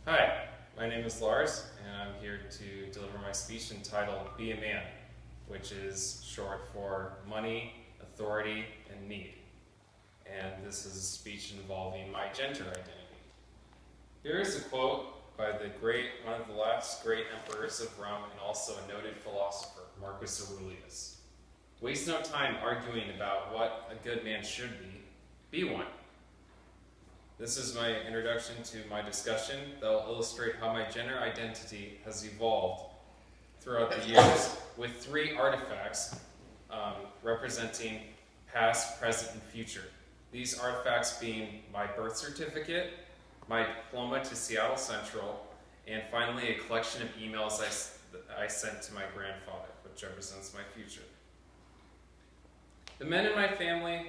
Hi, my name is Lars, and I'm here to deliver my speech entitled Be a Man, which is short for money, authority, and need. And this is a speech involving my gender identity. Here is a quote by one of the last great emperors of Rome and also a noted philosopher, Marcus Aurelius. Waste no time arguing about what a good man should be one. This is my introduction to my discussion that will illustrate how my gender identity has evolved throughout the years with three artifacts representing past, present, and future. These artifacts being my birth certificate, my diploma to Seattle Central, and finally a collection of emails I sent to my grandfather, which represents my future. The men in my family,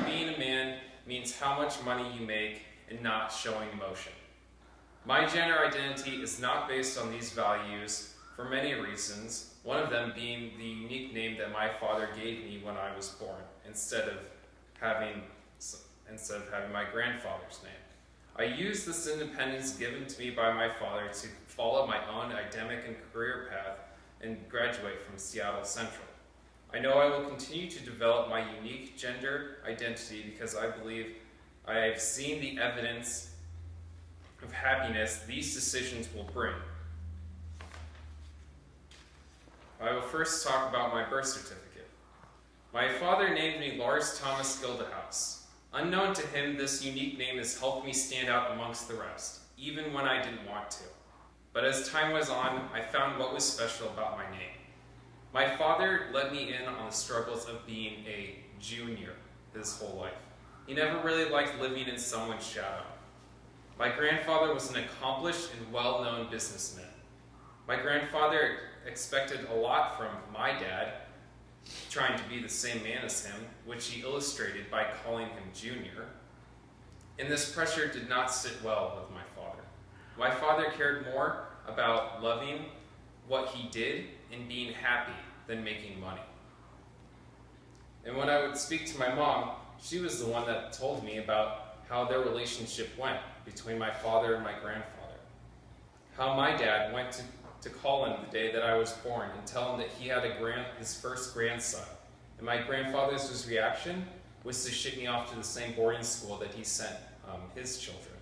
being a man means how much money you make and not showing emotion. My gender identity is not based on these values for many reasons, one of them being the unique name that my father gave me when I was born, instead of having my grandfather's name. I use this independence given to me by my father to follow my own academic and career path and graduate from Seattle Central. I know I will continue to develop my unique gender identity because I believe I have seen the evidence of happiness these decisions will bring. I will first talk about my birth certificate. My father named me Lars Thomas Gildehouse. Unknown to him, this unique name has helped me stand out amongst the rest, even when I didn't want to. But as time went on, I found what was special about my name. My father let me in on the struggles of being a junior his whole life. He never really liked living in someone's shadow. My grandfather was an accomplished and well-known businessman. My grandfather expected a lot from my dad, trying to be the same man as him, which he illustrated by calling him Junior. And this pressure did not sit well with my father. My father cared more about loving what he did and being happy than making money. And when I would speak to my mom, she was the one that told me about how their relationship went between my father and my grandfather. How my dad went to call him the day that I was born and tell him that he had his first grandson. And my grandfather's reaction was to ship me off to the same boarding school that he sent his children.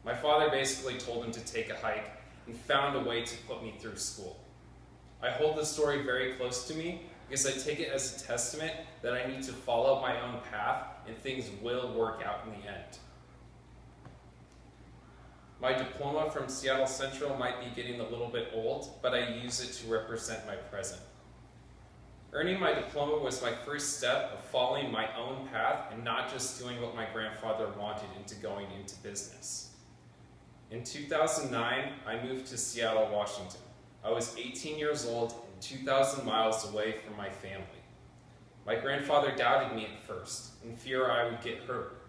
My father basically told him to take a hike and found a way to put me through school. I hold this story very close to me because I take it as a testament that I need to follow my own path and things will work out in the end. My diploma from Seattle Central might be getting a little bit old, but I use it to represent my present. Earning my diploma was my first step of following my own path and not just doing what my grandfather wanted into going into business. In 2009, I moved to Seattle, Washington. I was 18 years old and 2,000 miles away from my family. My grandfather doubted me at first, in fear I would get hurt.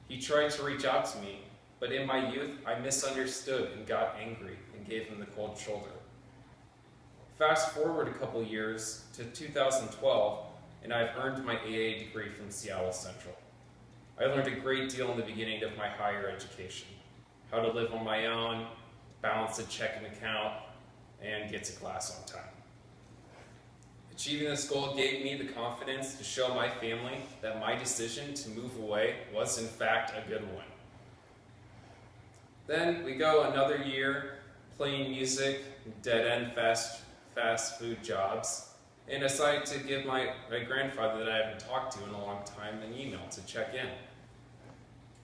He tried to reach out to me, but in my youth, I misunderstood and got angry and gave him the cold shoulder. Fast forward a couple years to 2012, and I've earned my AA degree from Seattle Central. I learned a great deal in the beginning of my higher education. How to live on my own, balance a checking account, and get to class on time. Achieving this goal gave me the confidence to show my family that my decision to move away was in fact a good one. Then we go another year playing music, dead-end fast food jobs, and decided to give my grandfather that I haven't talked to in a long time an email to check in.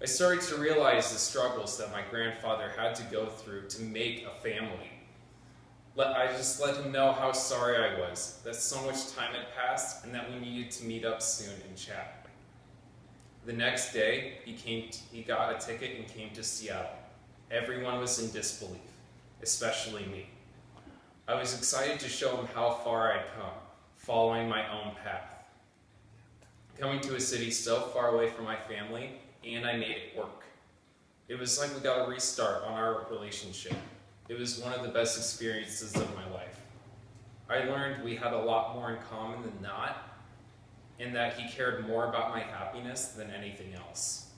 I started to realize the struggles that my grandfather had to go through to make a family. I just let him know how sorry I was, that so much time had passed, and that we needed to meet up soon and chat. The next day, he got a ticket and came to Seattle. Everyone was in disbelief, especially me. I was excited to show him how far I'd come, following my own path. Coming to a city so far away from my family, and I made it work. It was like we got a restart on our relationship. It was one of the best experiences of my life. I learned we had a lot more in common than not, and that he cared more about my happiness than anything else.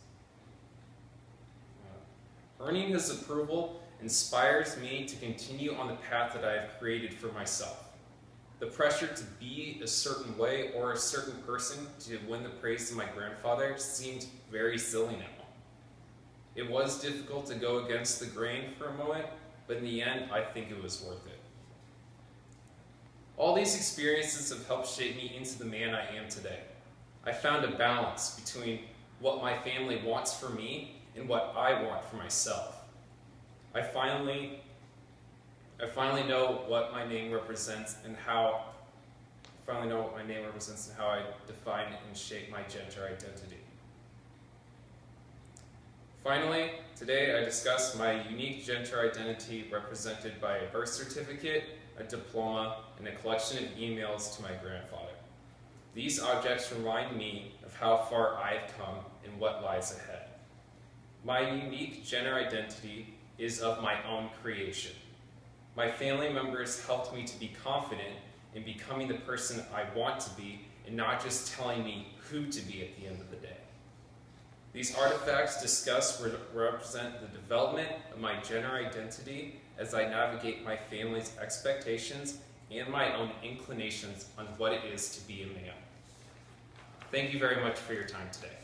Earning his approval inspires me to continue on the path that I have created for myself. The pressure to be a certain way or a certain person to win the praise of my grandfather seemed very silly now. It was difficult to go against the grain for a moment, but in the end, I think it was worth it. All these experiences have helped shape me into the man I am today. I found a balance between what my family wants for me and what I want for myself. I finally know what my name represents and how I define and shape my gender identity. Finally, today I discuss my unique gender identity represented by a birth certificate, a diploma, and a collection of emails to my grandfather. These objects remind me of how far I've come and what lies ahead. My unique gender identity is of my own creation. My family members helped me to be confident in becoming the person I want to be and not just telling me who to be at the end of the day. These artifacts discussed represent the development of my gender identity as I navigate my family's expectations and my own inclinations on what it is to be a man. Thank you very much for your time today.